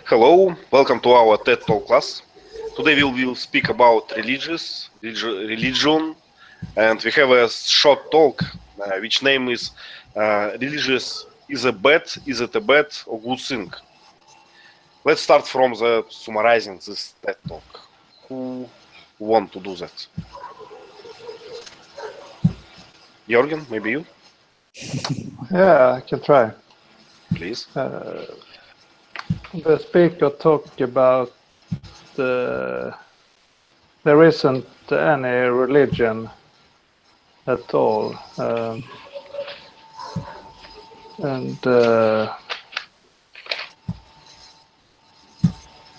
Hello, welcome to our TED Talk class. Today we will speak about religion, and we have a short talk which name is religious is a bad, is it a bad or good thing? Let's start from the summarizing this TED Talk. Who want to do that? Jorgen, maybe you? Yeah, I can try. Please. The speaker talked about there isn't any religion at all, and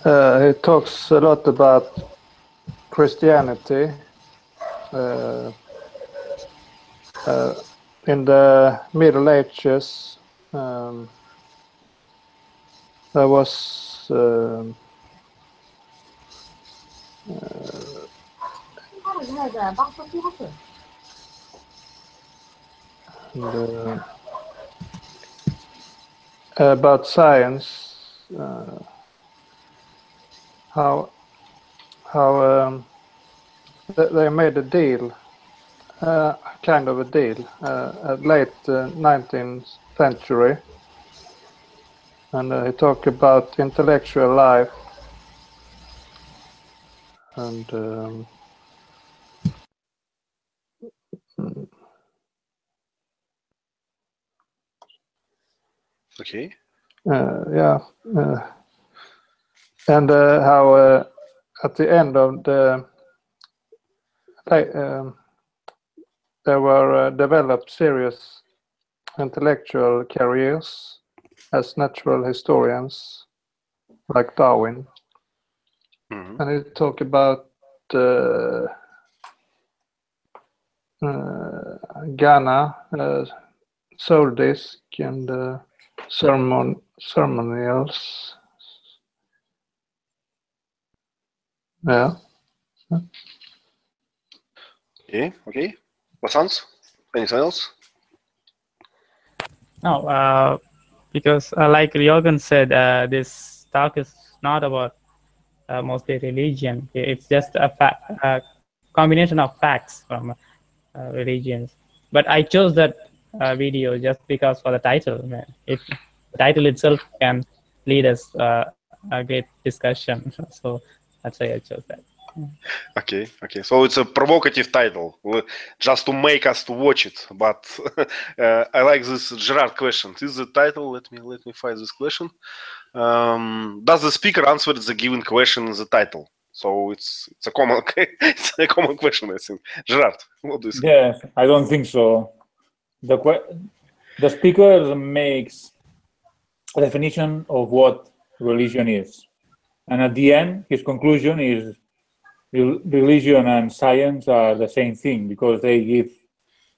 he talks a lot about Christianity. In the Middle Ages, there was about science, how they made a deal, kind of a deal, at late 19th century, and he talked about intellectual life and Okay. yeah, and how at the end of the there were developed serious intellectual careers as natural historians, like Darwin. Mm-hmm. And he talked about Ghana, soul disc, and ceremonials. Yeah. Okay. Vasant, anything else? No, because like Jorgen said, this talk is not about mostly religion. It's just a combination of facts from religions. But I chose that video just because for the title. The title itself can lead us a great discussion. So that's why I chose that. Okay. So it's a provocative title, just to make us to watch it. But I like this Gerard question. This is the title. Let me find this question. Does the speaker answer the given question in the title? So it's a common it's a common question, I think. Gerard, what do you think? Yes, I don't think so. The speaker makes a definition of what religion is, and at the end, his conclusion is religion and science are the same thing because they give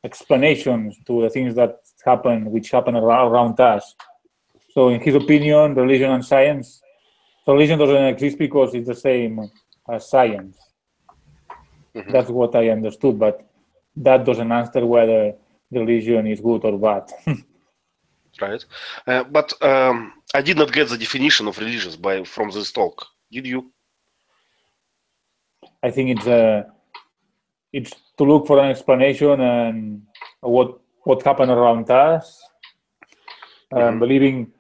explanations to the things that happen, which happen around us. So, in his opinion, religion and science, religion doesn't exist because it's the same as science. Mm-hmm. That's what I understood, but that doesn't answer whether religion is good or bad. Right, but I did not get the definition of religious from this talk. Did you? I think it's to look for an explanation and what happened around us. Mm-hmm. Believing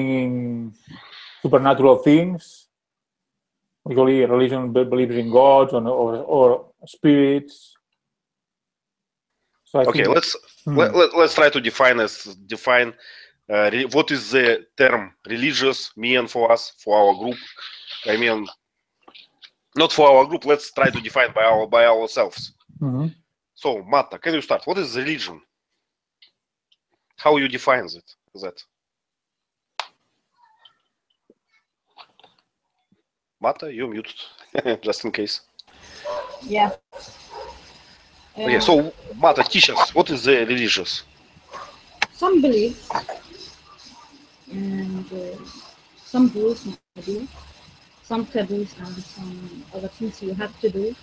in supernatural things. Usually, religion believes in gods or spirits. So okay, let's try to define what is the term religious mean for us, for our group. I mean, not for our group. Let's try to define by ourselves. Mm-hmm. So, Matta, can you start? What is religion? How you define that? Matta, you're muted, just in case. Yeah. Okay, so Matta, teach us, what is the religious? Some beliefs and some rules, maybe, some taboos and some other things you have to do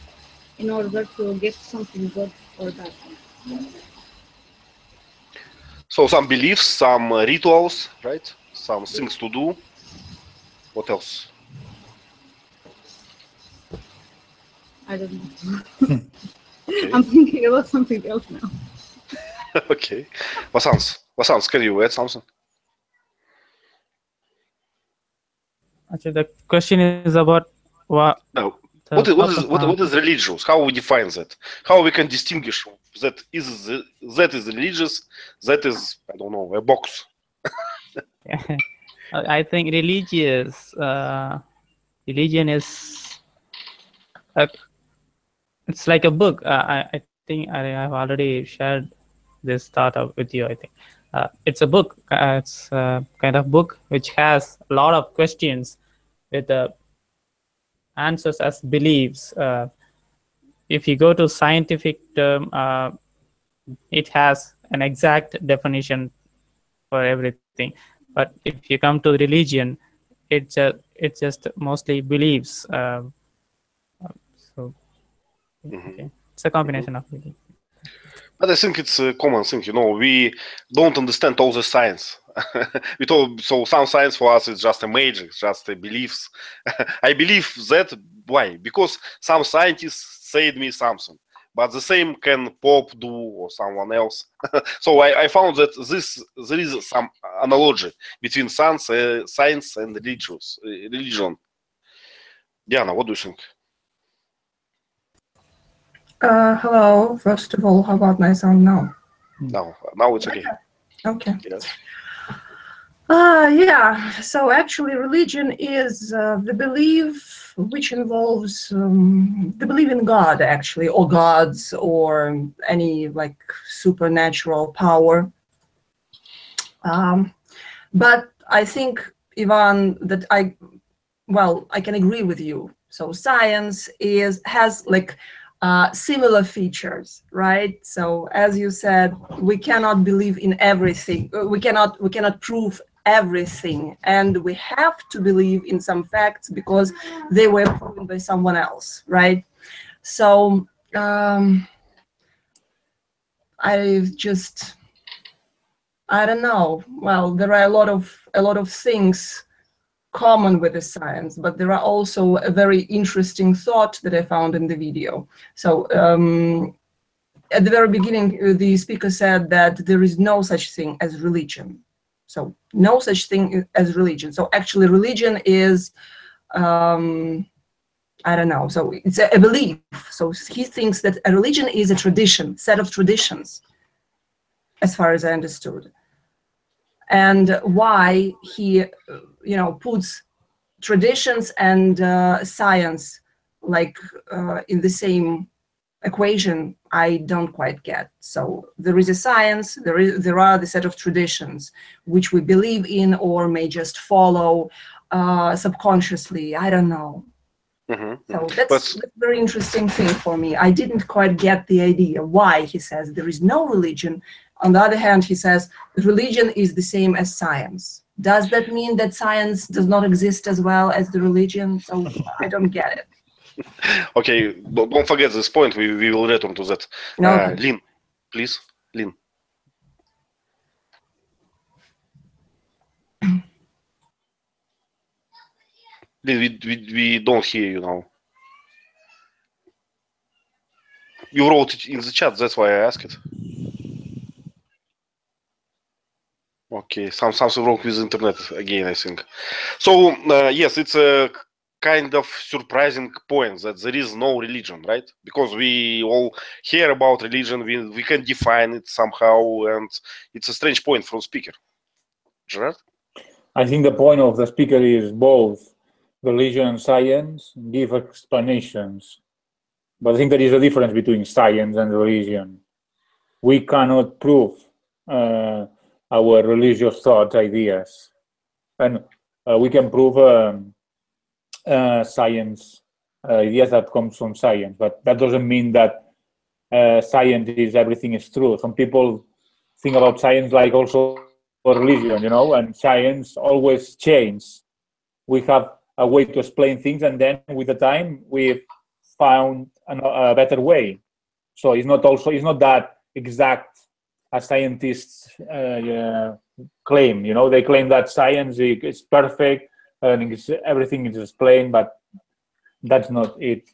in order to get something good or bad. So some beliefs, some rituals, right? Some things to do. What else? I don't know. Okay. I'm thinking about something else now. Okay. Vasans, can you add something? Actually, the question is about what. No. the What is religious? How we define that? How we can distinguish that is religious, that is, I don't know, a box. I think religion is it's like a book. I think I have already shared this thought with you. I think it's a book. It's a kind of book which has a lot of questions with the answers as beliefs. If you go to scientific term, it has an exact definition for everything. But if you come to religion, it's just mostly beliefs. So okay. It's a combination of beliefs. But I think it's a common thing, we don't understand all the science. So some science for us is just a magic, just a beliefs. I believe that, why? Because some scientists said me something, but the same can Pope do or someone else. So I found that there is some analogy between science and religion. Diana, what do you think? Hello. First of all, how about my sound now? Now it's okay. Okay. Yes. Yeah. So actually, religion is the belief which involves the belief in God, actually, or gods, or any like supernatural power. But I think, Ivan, that I can agree with you. So science has like similar features, right? So as you said, we cannot believe in everything. We cannot prove everything, and we have to believe in some facts because they were proven by someone else, right? So I don't know. Well, there are a lot of things common with the science, but there are also a very interesting thought that I found in the video. So at the very beginning, the speaker said that there is no such thing as religion. So no such thing as religion. So actually religion is, I don't know, so it's a belief. So he thinks that a religion is a tradition, set of traditions, as far as I understood. And why he, puts traditions and science like in the same equation, I don't quite get. So there is a science, there are the set of traditions which we believe in or may just follow subconsciously. I don't know. So that's a very interesting thing for me. I didn't quite get the idea why he says there is no religion. On the other hand, he says religion is the same as science. Does that mean that science does not exist as well as the religion? So I don't get it. Okay, don't forget this point. We will return to that. Okay. Lynn, please. Lynn. Lynn, we don't hear you now. You wrote it in the chat, that's why I asked it. Okay, something wrong with the internet again, I think. So, yes, it's a kind of surprising point that there is no religion, right? Because we all hear about religion, we can define it somehow, and it's a strange point from speaker. Gerard? I think the point of the speaker is both religion and science give explanations. But I think there is a difference between science and religion. We cannot prove our religious thoughts, ideas. And we can prove science, ideas that comes from science. But that doesn't mean that science is everything is true. Some people think about science like also religion, and science always changes. We have a way to explain things, and then with the time, we've found a better way. So it's not that exact as scientists claim. They claim that science is perfect, and everything is explained, but that's not it.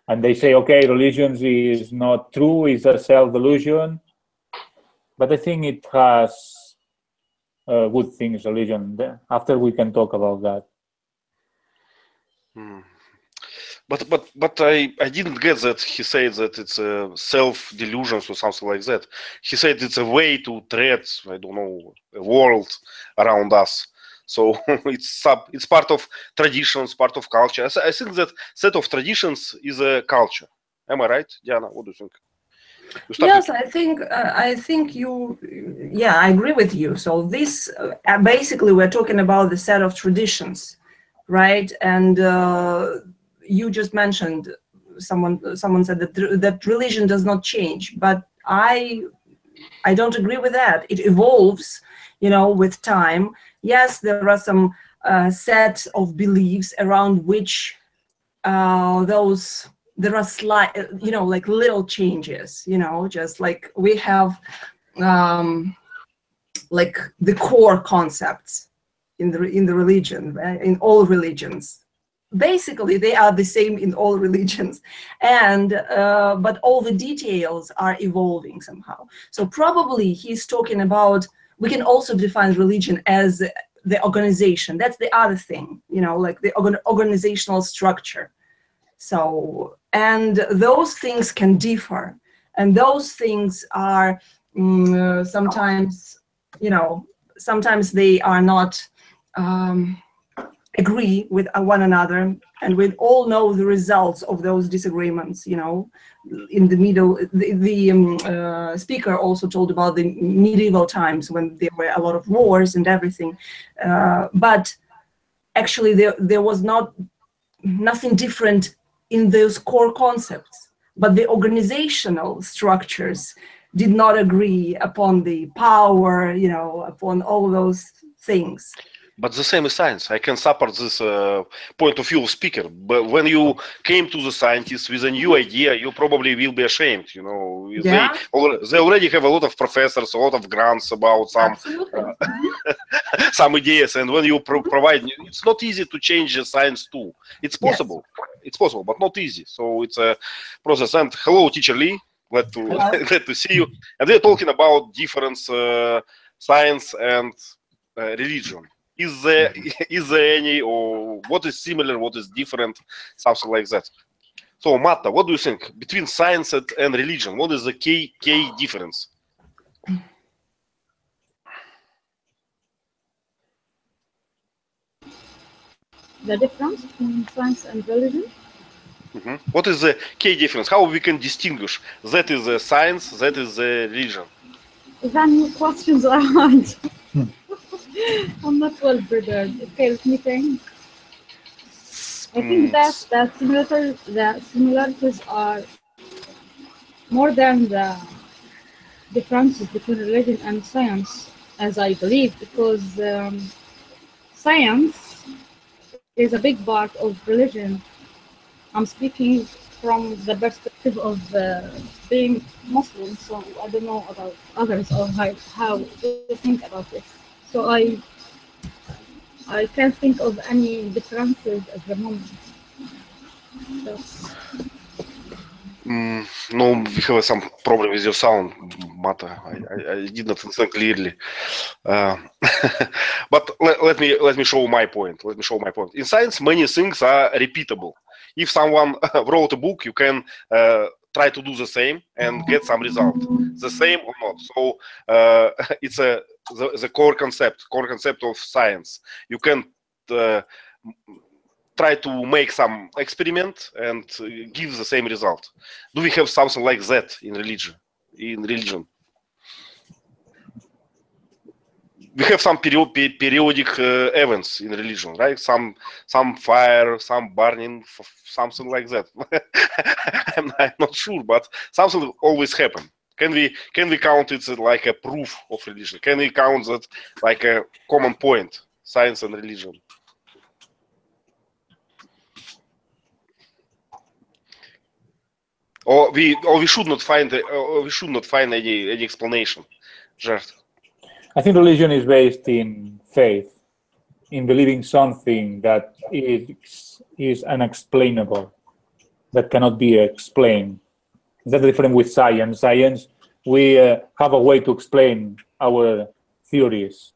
And they say, okay, religion is not true, it's a self-delusion. But I think it has good things, religion. After we can talk about that. But I didn't get that he said that it's a self-delusions or something like that. He said it's a way to treat, I don't know, a world around us. So it's part of traditions, part of culture. I think that set of traditions is a culture. Am I right, Diana? What do you think? Yes, I think you, yeah, I agree with you. So this, basically, we're talking about the set of traditions, right? And you just mentioned, someone said that religion does not change, but I don't agree with that. It evolves, with time. Yes, there are some set of beliefs around which there are slight, like little changes, just like we have like the core concepts in the religion, right? In all religions. Basically, they are the same in all religions, and but all the details are evolving somehow. So probably he's talking about, we can also define religion as the organization. That's the other thing, like the organizational structure. So, and those things can differ, and those things are sometimes, sometimes they are not agree with one another, and we all know the results of those disagreements. In the middle, the speaker also told about the medieval times when there were a lot of wars and everything, but actually there was nothing different in those core concepts, but the organizational structures did not agree upon the power, upon all those things. But the same is science. I can support this point of view of speaker. But when you came to the scientists with a new idea, you probably will be ashamed. Yeah. They already have a lot of professors, a lot of grants about some some ideas. And when you provide, it's not easy to change the science too. It's possible. Yes. It's possible, but not easy. So it's a process. And hello, teacher Lee. Glad to see you. And we're talking about difference science and religion. Is there any, or what is similar, what is different, something like that? So, Matta, what do you think between science and religion? What is the key difference? The difference between science and religion? Mm-hmm. What is the key difference? How we can distinguish that is the science, that is the religion? Then questions are hard. I'm not well prepared. Okay, let me think. I think that the similarities are more than the differences between religion and science, as I believe, because science is a big part of religion. I'm speaking from the perspective of being Muslim, so I don't know about others or how they think about this. So I can't think of any differences at the moment. No, we have some problem with your sound, Mata. I did not understand clearly. But let me show my point. In science, many things are repeatable. If someone wrote a book, you can try to do the same and get some result, the same or not. So it's the core concept of science. You can try to make some experiment and give the same result. Do we have something like that in religion? We have some periodic events in religion, right? Some fire, some burning, something like that. I'm not sure, but something always happen. Can we count it like a proof of religion? Can we count that like a common point, science and religion? Or we should not find any explanation. Żart. I think religion is based in faith, in believing something that is unexplainable, that cannot be explained. That's different with science. Science, we have a way to explain our theories.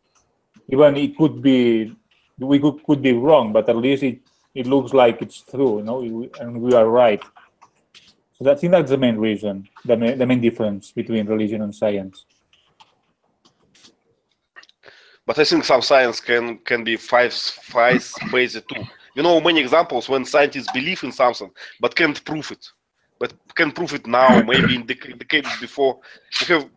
Even it could be, we could be wrong, but at least it looks like it's true, and we are right. So I think that's the main reason, the main difference between religion and science. But I think some science can be faith-based too. You know many examples when scientists believe in something but can't prove it. But can prove it now, maybe in decades before. We have,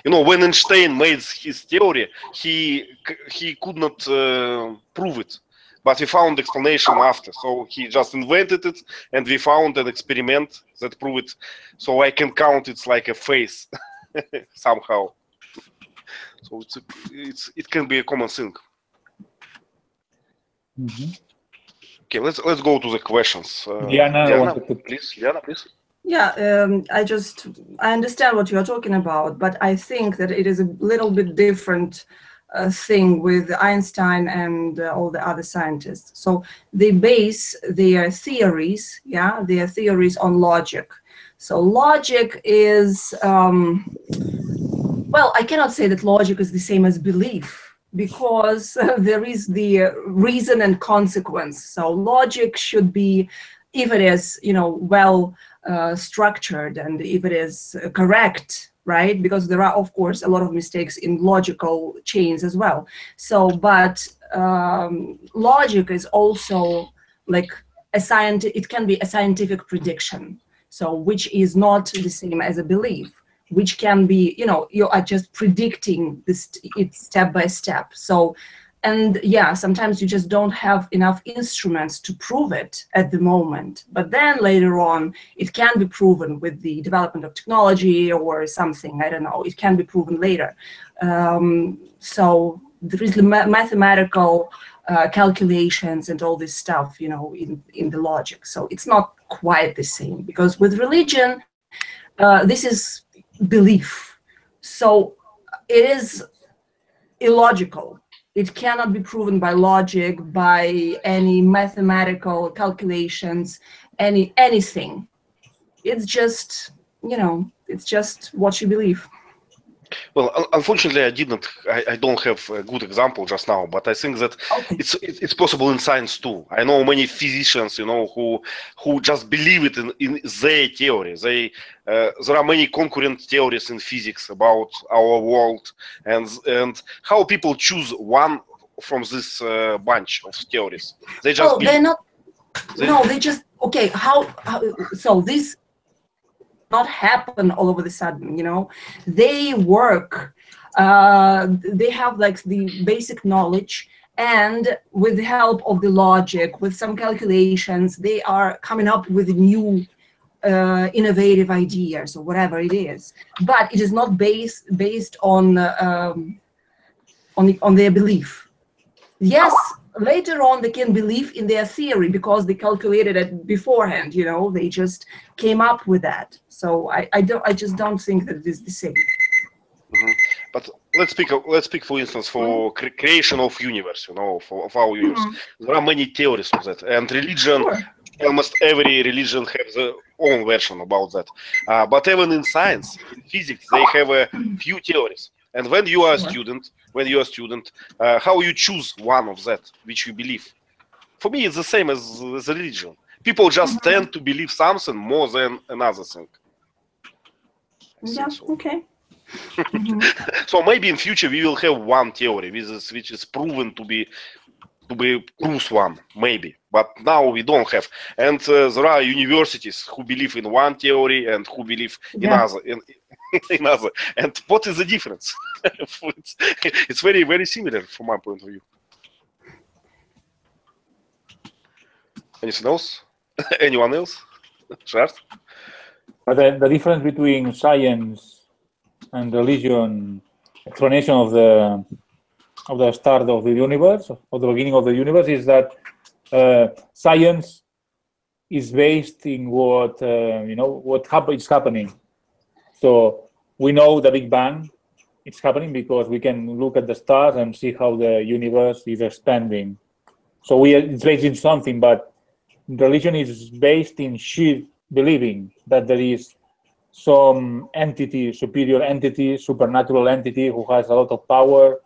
when Einstein made his theory, he could not prove it, but we found explanation after. So he just invented it, and we found an experiment that proved it. So I can count it's like a faith somehow. So it can be a common thing. Mm-hmm. Okay, let's go to the questions. Diana, please. Diana, please. Yeah, I understand what you are talking about, but I think that it is a little bit different thing with Einstein and all the other scientists. So they base their theories, on logic. So logic is, well, I cannot say that logic is the same as belief, because there is the reason and consequence. So logic should be, if it is, well structured, and if it is correct, right? Because there are, of course, a lot of mistakes in logical chains as well. So, but logic is also like it can be a scientific prediction. So, which is not the same as a belief, which can be, you are just predicting it step by step. So, and yeah, sometimes you just don't have enough instruments to prove it at the moment. But then later on, it can be proven with the development of technology or something, I don't know, it can be proven later. So there is the mathematical calculations and all this stuff, in the logic. So it's not quite the same, because with religion, this is belief. So it is illogical. It cannot be proven by logic, by any mathematical calculations, anything. It's just, it's just what you believe. Well, unfortunately, I don't have a good example just now, but I think that it's possible in science too. I know many physicians, who just believe it in their theory. There are many concurrent theories in physics about our world, and how people choose one from this bunch of theories. They just believe. They're not. They just How so this not happen all over the sudden, they work, they have like the basic knowledge, and with the help of the logic, with some calculations, they are coming up with new innovative ideas or whatever it is, but it is not based on their belief. Yes, later on they can believe in their theory because they calculated it beforehand. They just came up with that. So I just don't think that it is the same. Mm-hmm. But let's speak for instance for creation of universe. Of our universe. Mm-hmm. There are many theories of that, and religion. Sure. Almost every religion has their own version about that. But even in science, in physics, they have a few theories. And when you are a student, how you choose one of that which you believe? For me, it's the same as a religion. People just tend to believe something more than another thing. Yeah. So. Okay. So maybe in future we will have one theory which is proven to be truth one, maybe. But now we don't have. And there are universities who believe in one theory and who believe in other. In other. And what is the difference? It's very, very similar from my point of view. Anything else? Anyone else? Shart? But the difference between science and religion, explanation of the start of the universe, of the beginning of the universe, is that science is based in what is happening. So we know the Big Bang, it's happening because we can look at the stars and see how the universe is expanding. So it's based in something, but religion is based in sheer believing that there is some entity, superior entity, supernatural entity who has a lot of power.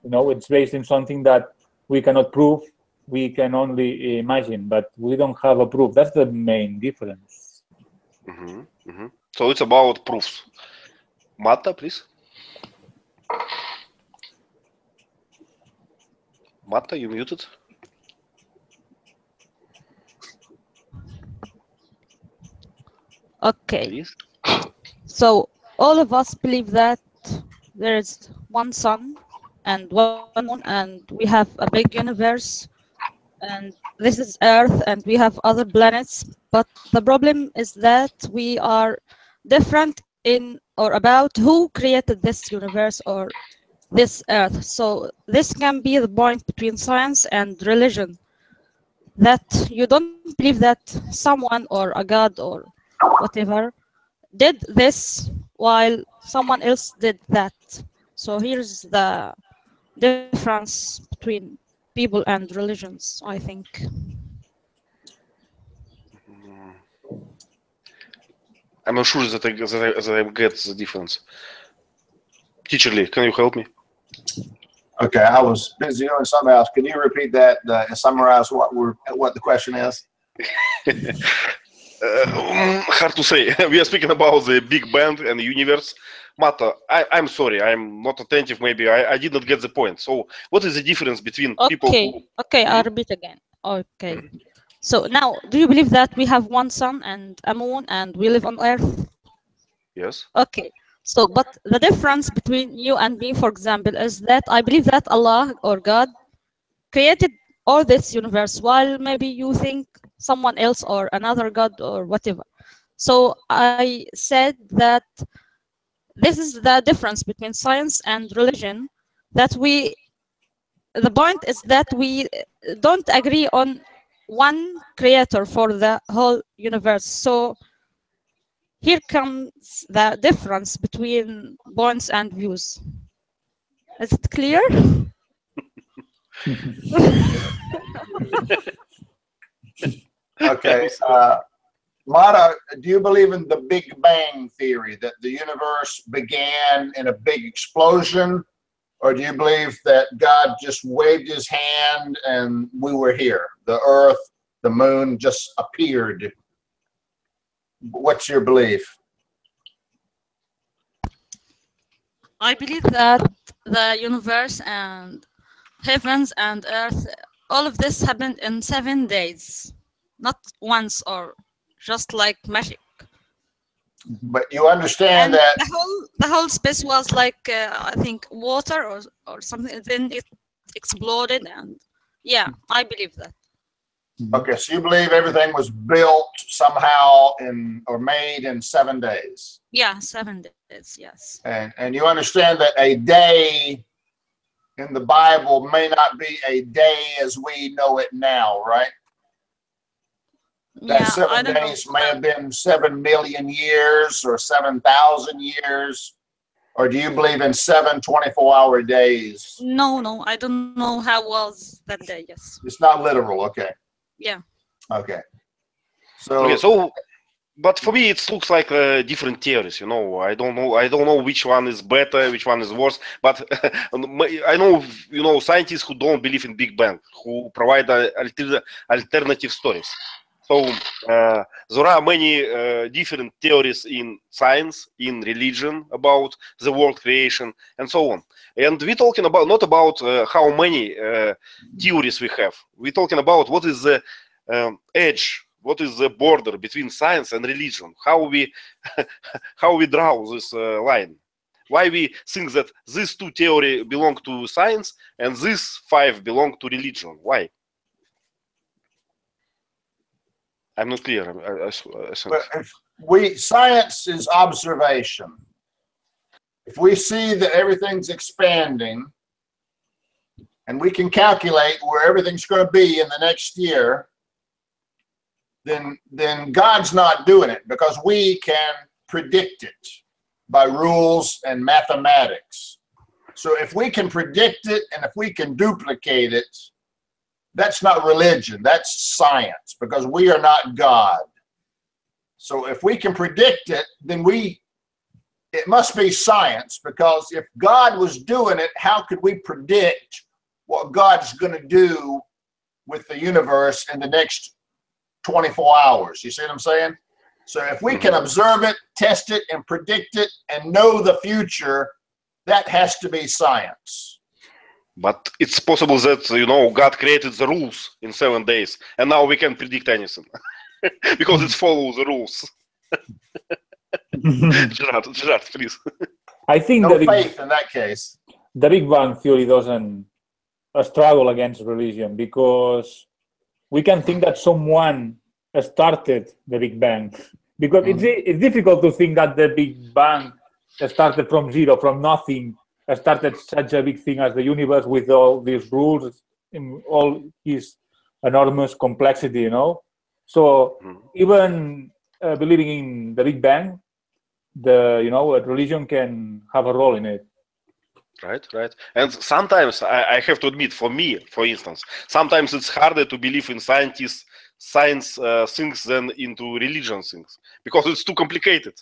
You know, it's based in something that we cannot prove, we can only imagine, but we don't have a proof. That's the main difference. So it's about proofs. Marta, please. Marta, you muted. Okay. Please. So all of us believe that there is one sun and one moon, and we have a big universe, and this is Earth, and we have other planets. But the problem is that we are different in or about who created this universe or this Earth. So this can be the point between science and religion, that you don't believe that someone or a god or whatever did this while someone else did that. So here's the difference between people and religions, I think. I'm not sure that I get the difference. Teacher Lee, can you help me? Okay, I was busy doing something else. Can you repeat that and summarize what the question is? Hard to say. We are speaking about the Big Bang and the universe. Marta, I'm sorry, I'm not attentive. Maybe I did not get the point. So, what is the difference between people who... Okay, I'll repeat again. Okay. So now, do you believe that we have one sun and a moon and we live on Earth? Yes. Okay. So, but the difference between you and me, for example, is that I believe that Allah or God created all this universe, while maybe you think someone else or another God or whatever. So I said that this is the difference between science and religion, that the point is that we don't agree on one creator for the whole universe. So here comes the difference between points and views. Is it clear? Okay. Mata, do you believe in the Big Bang theory, that the universe began in a big explosion? Or do you believe that God just waved his hand and we were here? The earth, the moon just appeared. What's your belief? I believe that the universe and heavens and earth, all of this happened in 7 days, not once or just like magic. But you understand And that the whole space was like I think water or something. Then it exploded, and yeah, I believe that. okay, so you believe everything was built somehow or made in 7 days. Yeah, 7 days, yes. And you understand that a day in the Bible may not be a day as we know it now, right? That Yeah, 7 days may have been 7 million years or 7,000 years. Or do you believe in 7 24-hour days? No, I don't know how was that day. Yes. It's not literal, okay. Yeah. Okay. So, but for me, it looks like different theories. You know, I don't know which one is better, which one is worse. But I know, scientists who don't believe in Big Bang, who provide alternative stories. So there are many different theories in science, in religion about the world creation, and so on. And we're talking about not about how many theories we have. We're talking about what is the edge, what is the border between science and religion. How we draw this line. Why we think that these two theories belong to science and these 5 belong to religion? Why? I'm not clear. Science is observation. If we see that everything's expanding and we can calculate where everything's going to be in the next year, then God's not doing it, because we can predict it by rules and mathematics. So if we can predict it and if we can duplicate it, that's not religion, that's science, because we are not God. So if we can predict it, then it must be science, because if God was doing it, how could we predict what God's going to do with the universe in the next 24 hours? You see what I'm saying? So if we can observe it, test it, and predict it, and know the future, that has to be science. But it's possible that, you know, God created the rules in 7 days, and now we can predict anything because it follows the rules. Gerard, please. I think No faith in that case. The Big Bang Theory doesn't struggle against religion, because we can think that someone started the Big Bang, because it's difficult to think that the Big Bang started from zero, from nothing, started such a big thing as the universe with all these rules in all its enormous complexity, you know. So even believing in the Big Bang, a religion can have a role in it. Right. And sometimes I have to admit, for me, for instance, sometimes it's harder to believe in science things than into religion things, because it's too complicated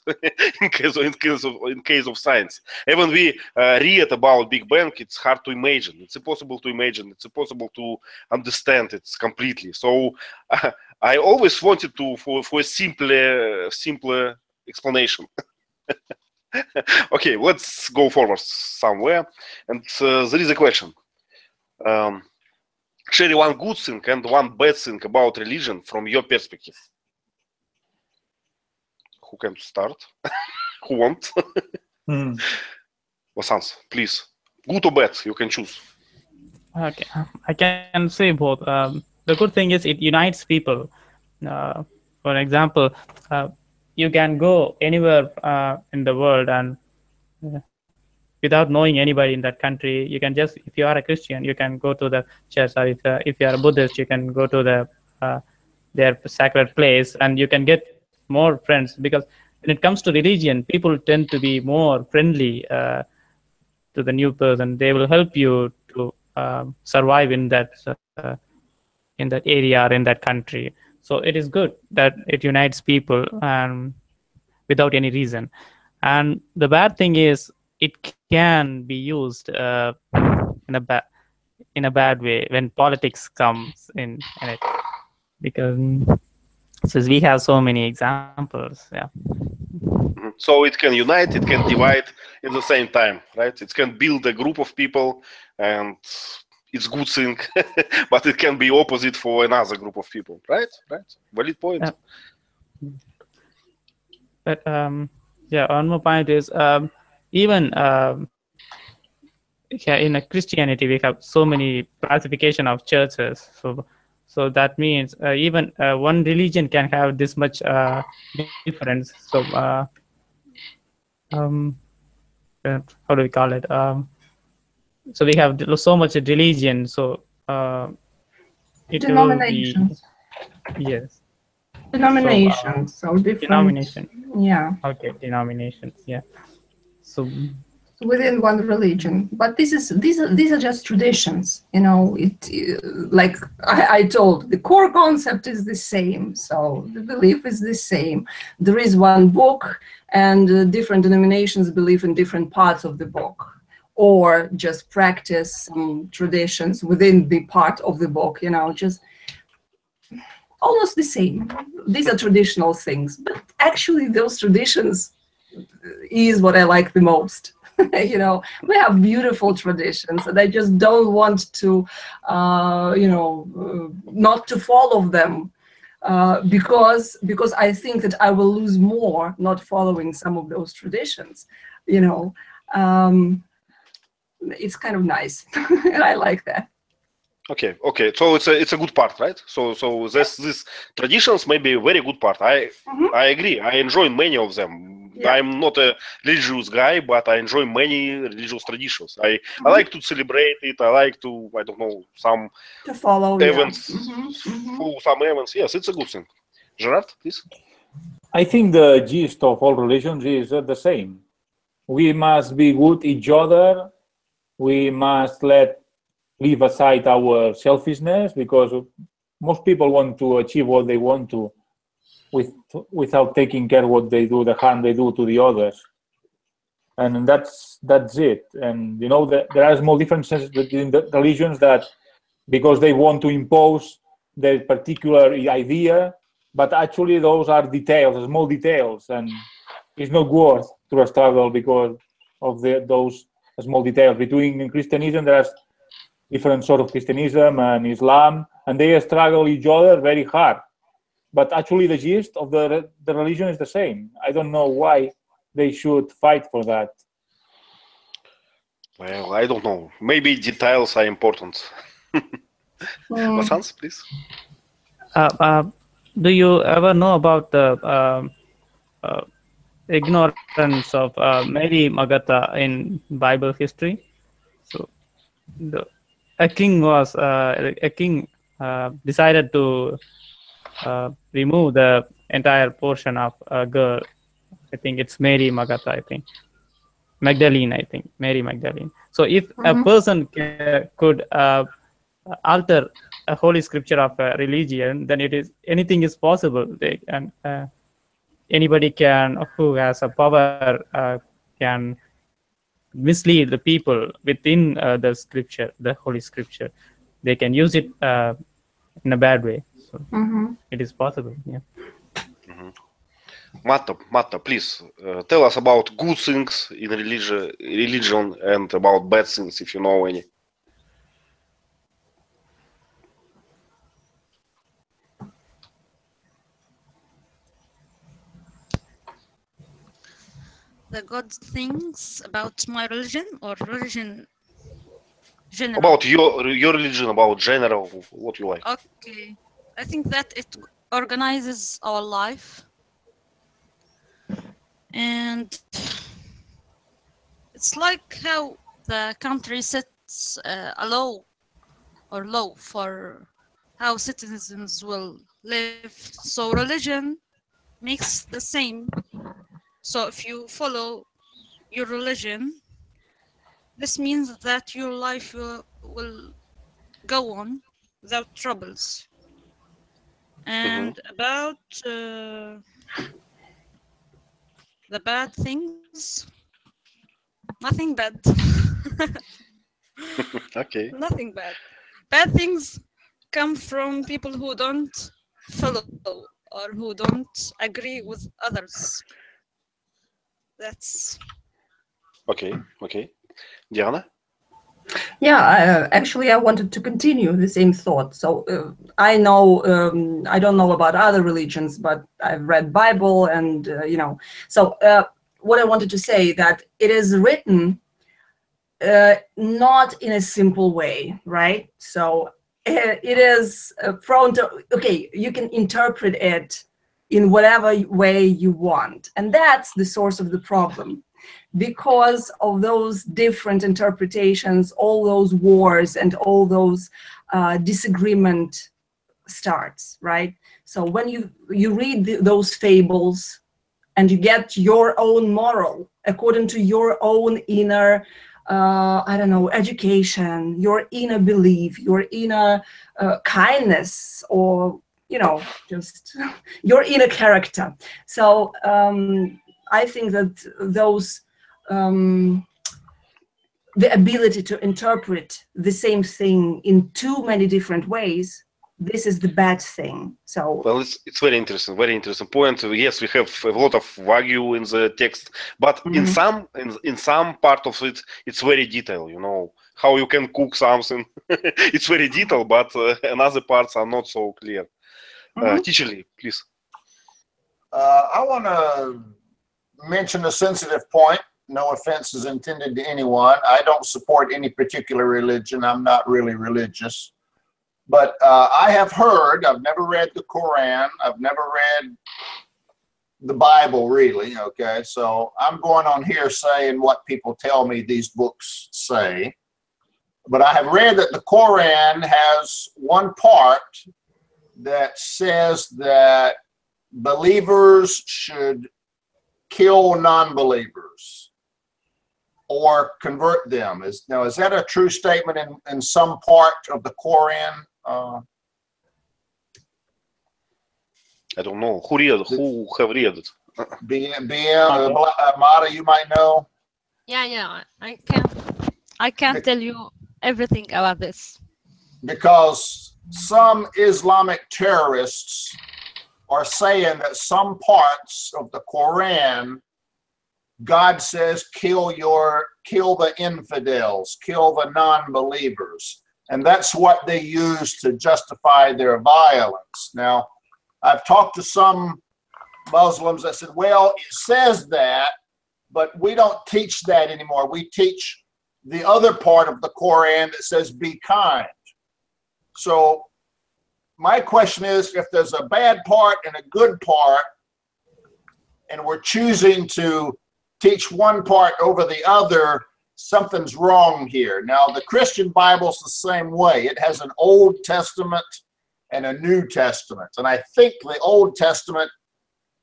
in case of science. And when we read about Big Bang, it's hard to imagine. It's impossible to imagine. It's impossible to understand it completely. So I always wanted for a simpler explanation. Okay, let's go forward somewhere. And there is a question. Share one good thing and one bad thing about religion from your perspective. Who can start? Who wants? Vasans, please. Good or bad, you can choose. Okay, I can say both. The good thing is it unites people. For example, you can go anywhere in the world, and without knowing anybody in that country, you can just, if you are a Christian, you can go to the church, or if you are a Buddhist, you can go to their sacred place, and you can get more friends. Because when it comes to religion, people tend to be more friendly to the new person. They will help you to survive in that area or in that country. So it is good that it unites people without any reason. And the bad thing is it can be used in a bad way when politics comes in it, because since we have so many examples. Yeah. So it can unite, it can divide at the same time, right? It can build a group of people, and it's good thing, but it can be opposite for another group of people, right? Valid point. Yeah. But one more point is even in a Christianity we have so many classification of churches. So that means even one religion can have this much difference. So how do we call it? So we have so much religion. So it denominations. Will be, yes. Denominations. So different. Denomination. Yeah. Okay, denominations. Yeah. So within one religion, but these are just traditions, you know. Like I told, the core concept is the same, so the belief is the same. There is one book, and different denominations believe in different parts of the book, or just practice some traditions within the part of the book, you know, just almost the same. These are traditional things, but actually those traditions is what I like the most. You know, we have beautiful traditions, and I just don't want to, not to follow them, because I think that I will lose more not following some of those traditions. You know, it's kind of nice, and I like that. Okay. So it's a good part, right? So these traditions may be a very good part. I agree. I enjoy many of them. Yeah. I'm not a religious guy, but I enjoy many religious traditions. I like to celebrate it. I like to, I don't know, to follow events. Follow some events. Yes, it's a good thing. Gerard, please. I think the gist of all religions is the same. We must be good each other, we must leave aside our selfishness, because most people want to achieve what they want to without taking care what they do, the harm they do to the others. And that's it. And you know, there are small differences between the religions, that because they want to impose their particular idea, but actually those are details, small details, and it's not worth to struggle because of those small details. Between Christianism, there's different sort of Christianism and Islam, and they struggle each other very hard. But actually the gist of the religion is the same. I don't know why they should fight for that. Well, I don't know. Maybe details are important. Vasants, please. Do you ever know about the ignorance of Mary Magatha in Bible history? So, a king decided to remove the entire portion of a girl. I think it's Mary Magatha. I think Magdalene. I think Mary Magdalene. So, if a person could alter a holy scripture of a religion, then anything is possible. Anybody who has a power can mislead the people within the scripture, the holy scripture. They can use it in a bad way. So it is possible. Yeah. Matta, please tell us about good things in religion and about bad things, if you know any. The good things about my religion, or religion general? About your religion, about general, what you like. Okay, I think that it organizes our life, and it's like how the country sets a law for how citizens will live. So religion makes the same. So if you follow your religion, this means that your life will go on without troubles. And about the bad things, nothing bad. Okay. Nothing bad. Bad things come from people who don't follow or who don't agree with others. That's Okay. Diana? Yeah, actually, I wanted to continue the same thought. So I know, I don't know about other religions, but I've read Bible, and So what I wanted to say, that it is written not in a simple way, right? So it is prone to, okay, you can interpret it in whatever way you want, and that's the source of the problem. Because of those different interpretations, all those wars and all those disagreement starts, right? So when you read those fables and you get your own moral according to your own inner, I don't know, education, your inner belief, your inner kindness, or just your inner character. So I think that those the ability to interpret the same thing in too many different ways, this is the bad thing. So well, it's very interesting point. Yes, we have a lot of value in the text, but in some part of it, it's very detailed. How you can cook something. It's very detailed, but another parts are not so clear. Teacher Lee, please. I want to mention a sensitive point. No offense is intended to anyone. I don't support any particular religion. I'm not really religious. But I have heard, I've never read the Quran. I've never read the Bible, really, okay? So I'm going on here saying what people tell me these books say. But I have read that the Quran has one part that says that believers should kill non-believers. or convert them. Is that a true statement in some part of the Quran? I don't know. Who have read it? Mata, you might know. Yeah. I can't tell you everything about this. Because some Islamic terrorists are saying that some parts of the Quran, God says, kill the infidels, kill the non-believers. And that's what they use to justify their violence. Now, I've talked to some Muslims that said, well, it says that, but we don't teach that anymore. We teach the other part of the Quran that says be kind. So my question is, if there's a bad part and a good part, and we're choosing to teach one part over the other, something's wrong here. Now, the Christian Bible's the same way. It has an Old Testament and a New Testament. And I think the Old Testament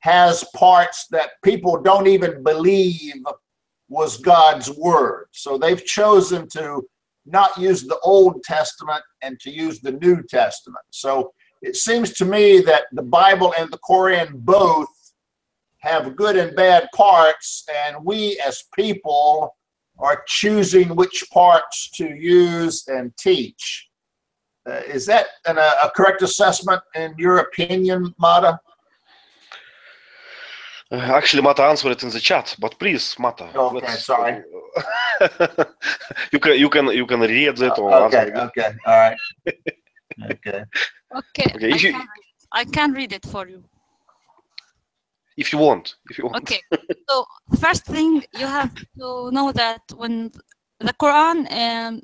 has parts that people don't even believe was God's word. So they've chosen to not use the Old Testament and to use the New Testament. So it seems to me that the Bible and the Quran both have good and bad parts, and we as people are choosing which parts to use and teach. Is that a correct assessment in your opinion, Mata? Actually, Mata answered it in the chat, but please, Mata. Okay, sorry. You can read that or answer it. Okay, all right. Okay. Okay. I can read it for you. If you want. Okay. So the first thing you have to know that when the Quran,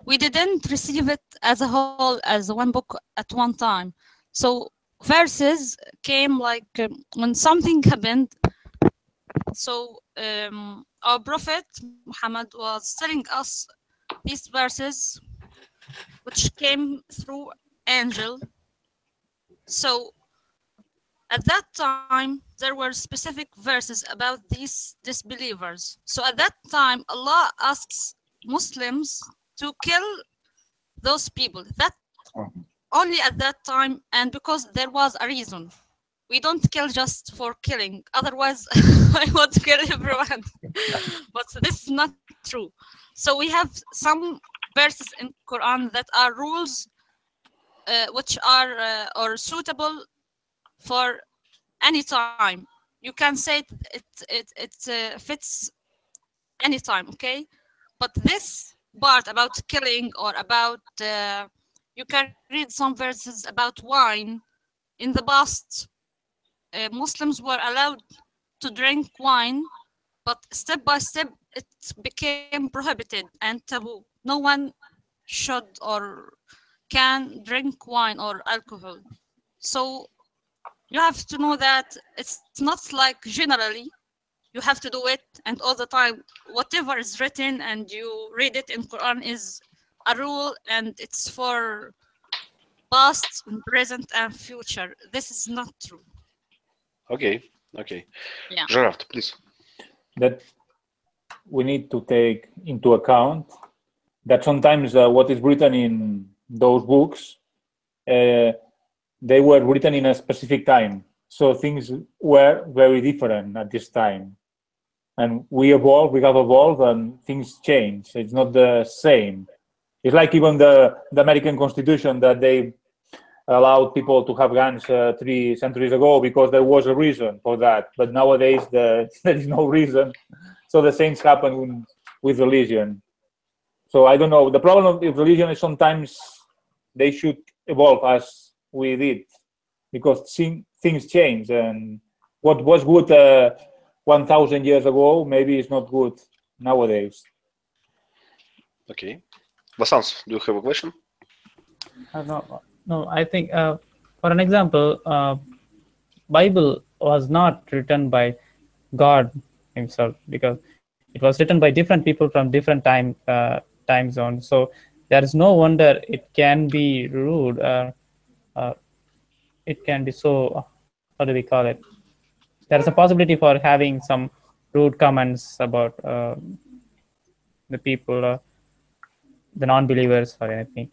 we didn't receive it as a whole, as one book at one time. So verses came like when something happened. So our Prophet Muhammad was telling us these verses, which came through angel. So at that time, there were specific verses about these disbelievers. So at that time, Allah asks Muslims to kill those people. That only at that time, and because there was a reason. We don't kill just for killing. Otherwise, I would kill everyone. But this is not true. So we have some verses in Quran that are rules which are or suitable for any time. You can say it fits any time, okay? But this part about killing or about you can read some verses about wine. In the past, Muslims were allowed to drink wine, but step by step it became prohibited and taboo. No one should or can drink wine or alcohol. So you have to know that it's not like generally you have to do it and all the time. Whatever is written and you read it in Quran is a rule, and it's for past, present, and future. This is not true. Okay. Yeah. Gerard, please. That we need to take into account that sometimes what is written in those books, they were written in a specific time. So things were very different at this time. And we have evolved, and things change. It's not the same. It's like even the American Constitution that they allowed people to have guns 3 centuries ago because there was a reason for that. But nowadays there is no reason. So the same happen with religion. So I don't know. The problem with religion is sometimes they should evolve as we did, because things change, and what was good 1,000 years ago maybe is not good nowadays. Okay. Vasant, do you have a question? No, I think for an example, Bible was not written by God himself, because it was written by different people from different time zones. So there is no wonder it can be rude. It can be so, how do we call it? There is a possibility for having some rude comments about the people, the non-believers or anything.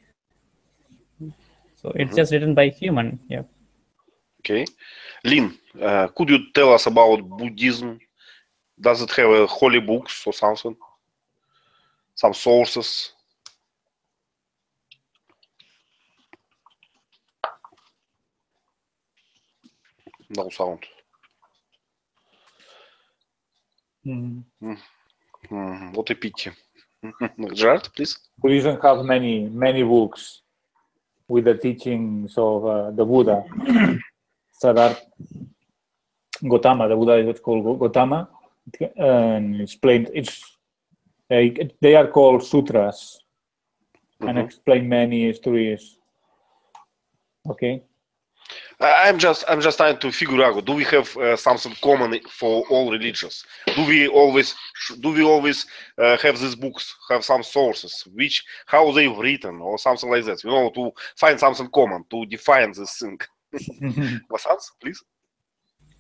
So it's just written by human. Yeah. Okay. Lynn, could you tell us about Buddhism? Does it have holy books or something? Some sources? No sound. What a pity. Gerard, please. Buddhism have many books with the teachings of the Buddha. Siddhartha Gautama, the Buddha is called Gautama, and explained. They are called sutras, and explain many stories. Okay. I'm just trying to figure out. Do we have something common for all religions? Do we always have these books, have some sources, how they've written or something like that? To find something common to define this thing. Vasants, please.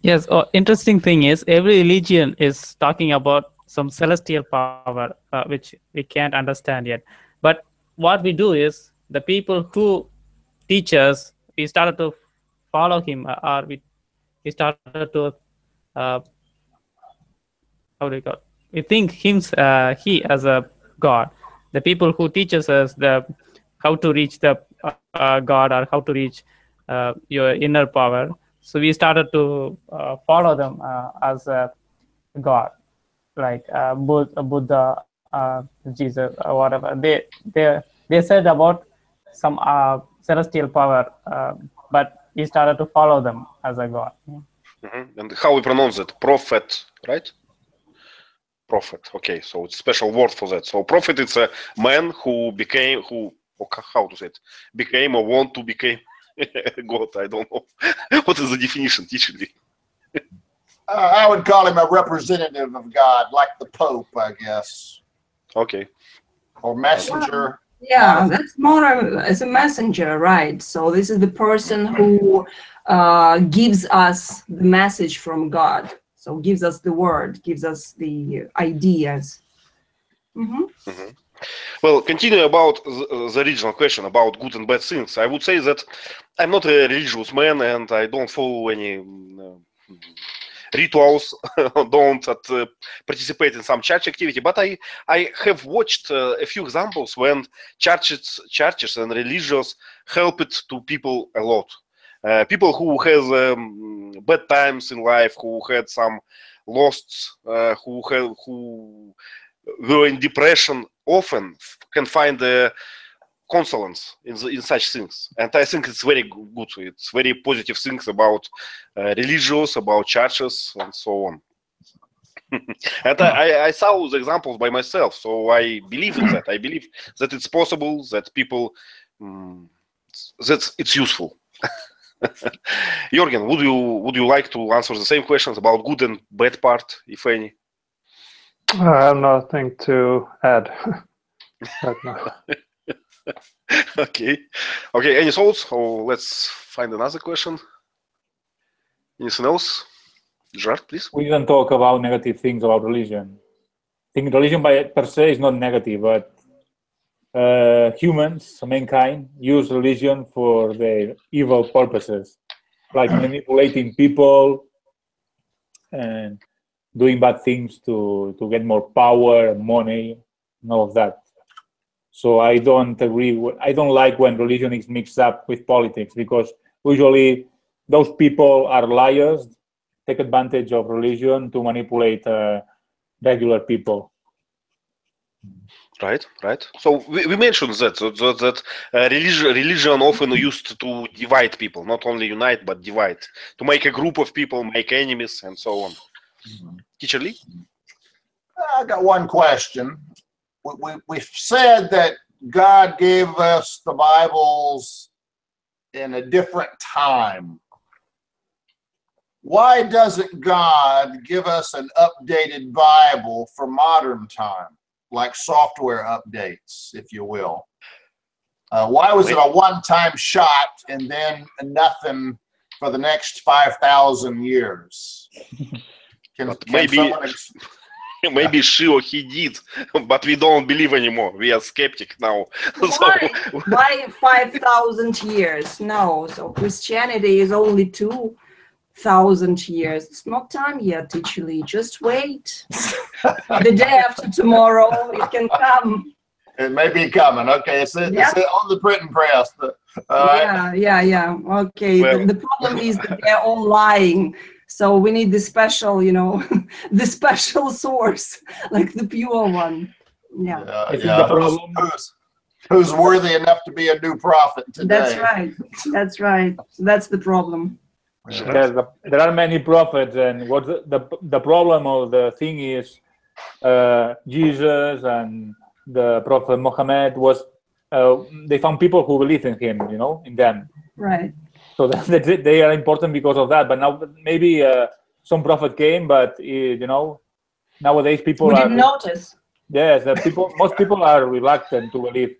Yes. Interesting thing is every religion is talking about some celestial power which we can't understand yet. But what we do is the people who teach us, we started to follow him, or we started to how do you call it? We think he as a god. The people who teaches us how to reach the god, or how to reach your inner power. So we started to follow them as a god, like Buddha, Jesus, or whatever. They said about some celestial power, but we started to follow them as a god. And how we pronounce it? Prophet, right? Prophet. Okay, so it's a special word for that. So prophet, it's a man who became, how to say it? Became or want to become God. I don't know. What is the definition? Teach me. I would call him a representative of God, like the Pope, I guess. Okay. Or messenger. Yeah, that's more as a messenger, right? So this is the person who gives us the message from God. So gives us the word, gives us the ideas. Well, continue about the original question about good and bad things. I would say that I'm not a religious man and I don't follow any rituals, don't participate in some church activity, but I have watched a few examples when churches and religions helped to people a lot. People who has bad times in life, who had some loss, who were in depression, often can find consolence in such things, and I think it's very good. It's very positive things about religions, about churches, and so on. And I saw the examples by myself, so I believe in that. I believe that it's possible, that people that it's useful. Jorgen, would you like to answer the same questions about good and bad part, if any? I have nothing to add right now. Okay. Any thoughts? Or let's find another question. Anything else? Gerard, please. We didn't talk about negative things about religion. I think religion per se is not negative, but humans, mankind, use religion for their evil purposes, like manipulating people and doing bad things to get more power and money and all of that. So I don't like when religion is mixed up with politics, because usually those people are liars, take advantage of religion to manipulate regular people. Right. So we mentioned that religion often used to divide people, not only unite but divide, to make a group of people, make enemies, and so on. Teacher Lee? I got one question. We've said that God gave us the Bibles in a different time. Why doesn't God give us an updated Bible for modern time, like software updates, if you will? Why was it a one-time shot and then nothing for the next 5,000 years? Can maybe someone Maybe she or he did, but we don't believe anymore. We are skeptic now. Why? Why 5,000 years? No. So Christianity is only 2,000 years. It's not time yet, actually. Just wait. The day after tomorrow, it can come. It may be coming. Okay, it's on the printing press. Yeah. Okay. Well, the problem is that they're all lying. So we need the special, the special source, like the pure one. Yeah. I think the problem. Who's worthy enough to be a new prophet today? That's right. That's right. That's the problem. There are many prophets, and what the problem of the thing is, Jesus and the Prophet Muhammad was they found people who believe in him, in them. Right. So they are important because of that. But now maybe some prophet came, but nowadays people we didn't notice. Yes, most people are reluctant to believe.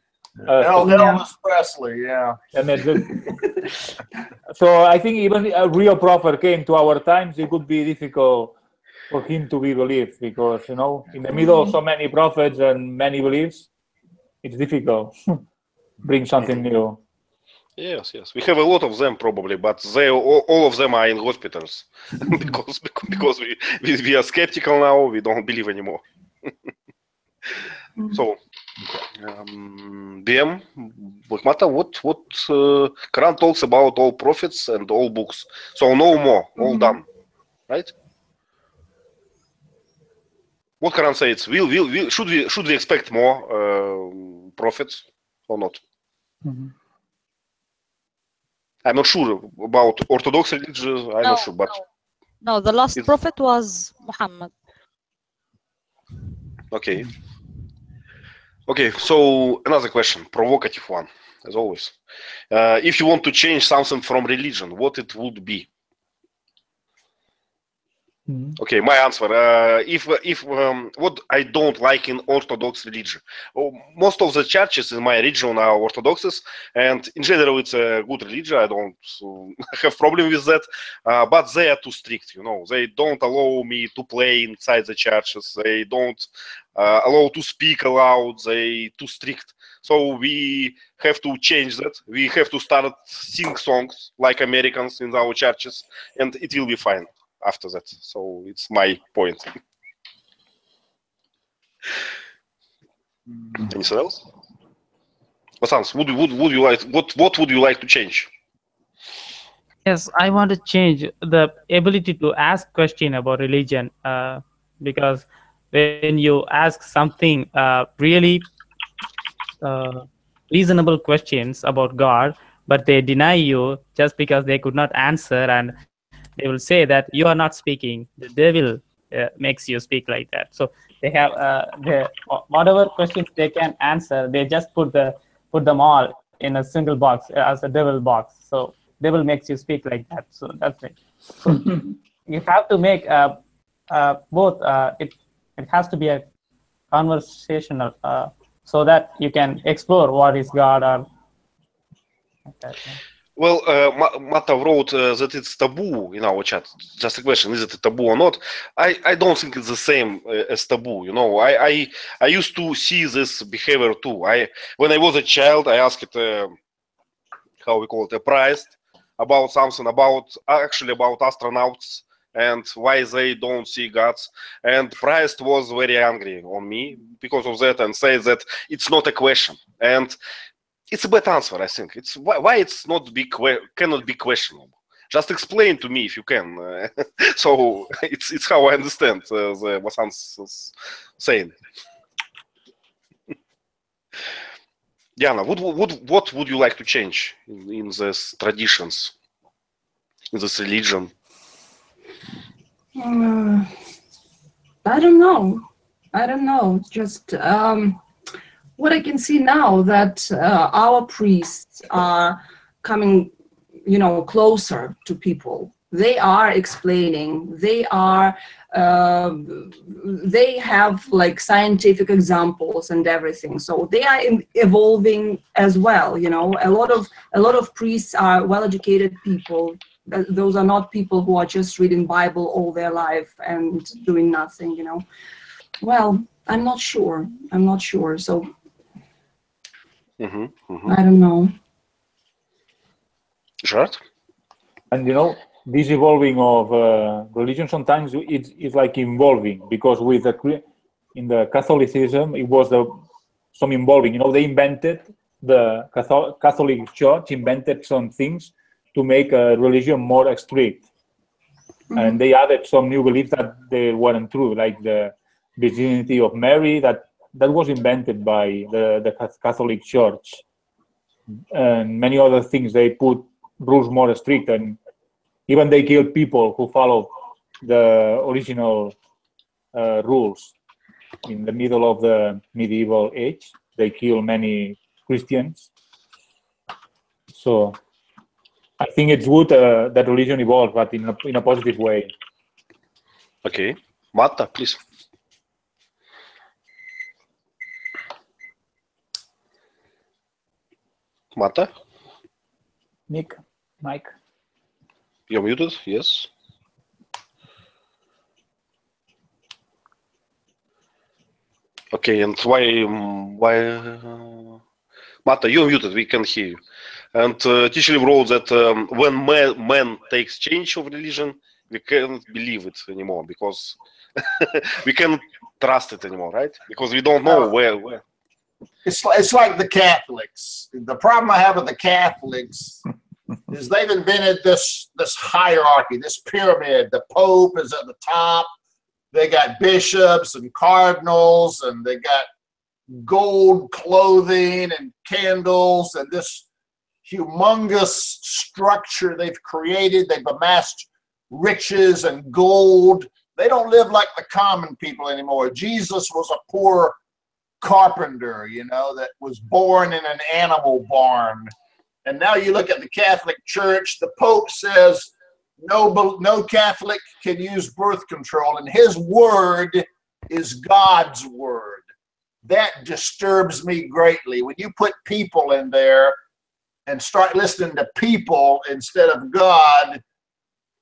Elvis Presley, yeah. So I think even a real prophet came to our times, it could be difficult for him to be believed because in the middle of so many prophets and many beliefs, it's difficult. Bring something new. Yes. We have a lot of them probably, but all of them are in hospitals because we are skeptical now. We don't believe anymore. So, BM, Blackmata, what Quran talks about all prophets and all books. So no more, all done, right? What Quran says? Should we expect more prophets or not? I'm not sure about Orthodox religion. I'm not sure, but no, the last prophet was Muhammad. Okay. So another question, provocative one, as always. If you want to change something from religion, what it would be? Okay, my answer. If what I don't like in Orthodox religion, most of the churches in my region are Orthodox, and in general it's a good religion. I don't have problem with that, but they are too strict. They don't allow me to play inside the churches. They don't allow to speak aloud. They too strict. So we have to change that. We have to start sing songs like Americans in our churches, and it will be fine after that. So it's my point. Anything else? Vasans, would you like what would you like to change? Yes, I want to change the ability to ask question about religion, because when you ask something really reasonable questions about God, but they deny you just because they could not answer, and they will say that you are not speaking. The devil makes you speak like that. So they have whatever questions they can answer, they just put them all in a single box as a devil box. So devil makes you speak like that. So that's it. So you have to make both. It has to be a conversational, so that you can explore what is God or. Okay. Well, Mata wrote that it's taboo in our chat. Just a question: is it a taboo or not? I don't think it's the same as taboo. I used to see this behavior too. When I was a child, I asked how we call it, a priest about something about astronauts and why they don't see gods. And priest was very angry on me because of that and said that it's not a question. And it's a bad answer, I think. It's why it's not cannot be questionable. Just explain to me if you can. So it's how I understand the Vasan's saying. Diana, what would you like to change in these traditions, in this religion? I don't know. Just what I can see now that our priests are coming, closer to people. They are explaining. They are. They have like scientific examples and everything. So they are evolving as well. A lot of priests are well-educated people. Those are not people who are just reading Bible all their life and doing nothing. Well, I'm not sure. I'm not sure. So I don't know. Gerard? And you know, this evolving of religion sometimes it's like involving, because with in the Catholicism it was some involving. You know, they invented, the Catholic Church invented some things to make a religion more strict, and they added some new beliefs that they weren't true, like the virginity of Mary. That was invented by the Catholic Church, and many other things. They put rules more strict, and even they kill people who follow the original rules. In the middle of the medieval age, they kill many Christians. So I think it's good that religion evolves, but in a positive way. Okay. Marta, please. Marta? Nick, Mike. You're muted, yes. Okay, and why Marta, you're muted, we can hear you. And teacher wrote that when man takes change of religion, we can't believe it anymore, because we can't trust it anymore, right? Because we don't know where. It's like the Catholics. The problem I have with the Catholics is they've invented this hierarchy, this pyramid. The Pope is at the top. They got bishops and cardinals, and they got gold clothing and candles, and this humongous structure they've created. They've amassed riches and gold. They don't live like the common people anymore. Jesus was a poor carpenter, you know, that was born in an animal barn. And now you look at the Catholic Church, the Pope says no Catholic can use birth control, and his word is God's word. That disturbs me greatly. When you put people in there and start listening to people instead of God,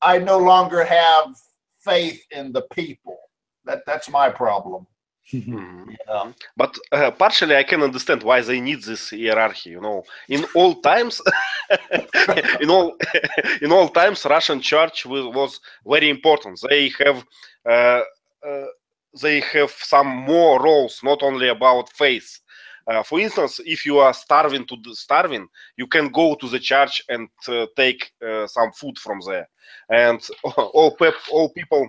I no longer have faith in the people. That's my problem. Yeah. But partially I can understand why they need this hierarchy. You know, in all times, in all times, Russian Church was very important. They have some more roles, not only about faith. For instance, if you are starving, you can go to the church and take some food from there, and all people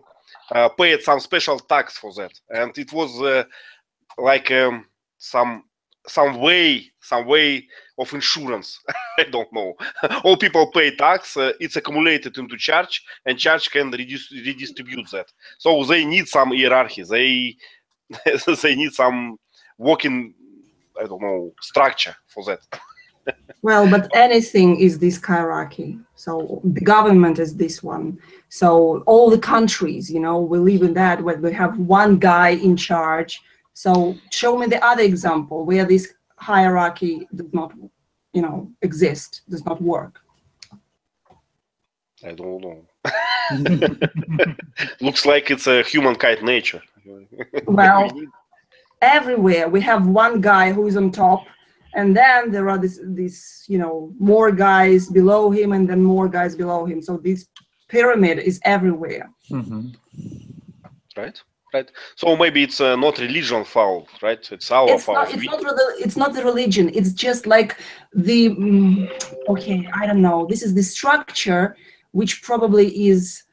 paid some special tax for that, and it was like some way of insurance. I don't know. All people pay tax. It's accumulated into church, and church can redistribute that. So they need some hierarchy. They need some working, I don't know, structure for that. Well, but anything is this hierarchy. So the government is this one. So all the countries, you know, we live in that, where we have one guy in charge. So show me the other example where this hierarchy does not, you know, exist, does not work. I don't know. Looks like it's a humankind nature. Well, everywhere we have one guy who is on top, and then there are this you know, more guys below him, and then more guys below him. So this pyramid is everywhere. Right. So maybe it's not religion fault, right? It's our fault. It's not the religion. It's just like the okay, I don't know. This is the structure, which probably is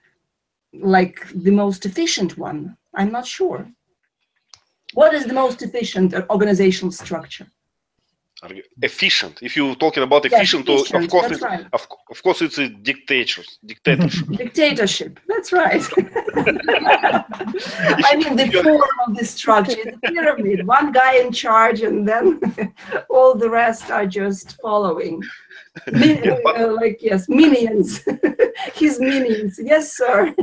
like the most efficient one. I'm not sure. What is the most efficient organizational structure? Efficient. If you're talking about efficient, yes, of course, that's right. Of course, it's a dictatorship. Dictatorship. That's right. I mean, the form of the structure is a pyramid. One guy in charge, and then all the rest are just following. Minions. His minions. Yes, sir.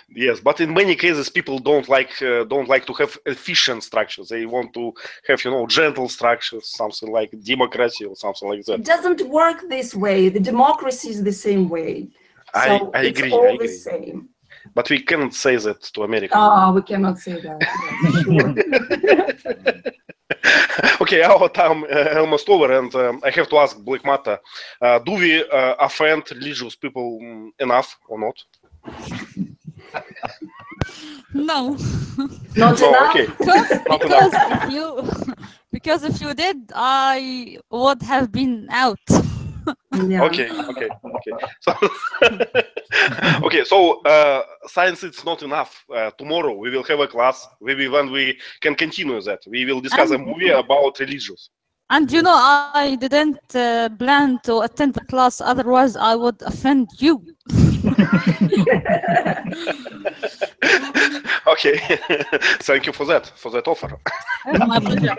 Yes, but in many cases, people don't like to have efficient structures. They want to have, you know, gentle structures, something like democracy or something like that. It doesn't work this way. The democracy is the same way. So I agree. It's all the same. But we cannot say that to America. Oh, we cannot say that. Yes, sure. Okay, our time almost over, and I have to ask Black Mata, do we offend religious people enough or not? No. Not No, enough? okay. Because if you did, I would have been out. Yeah. Okay. So, okay, so science is not enough. Tomorrow we will have a class. Maybe when we can continue that, we will discuss a movie about religious. And you know, I didn't plan to attend the class, otherwise I would offend you. Okay, thank you for that offer. My pleasure.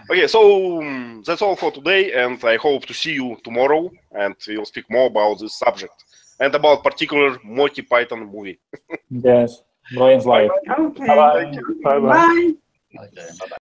Okay, so that's all for today, and I hope to see you tomorrow, and we will speak more about this subject and about particular Monty Python movie. Yes, Brian's life. Okay. Bye-bye. Thank you. Bye bye. Bye. Okay, bye-bye.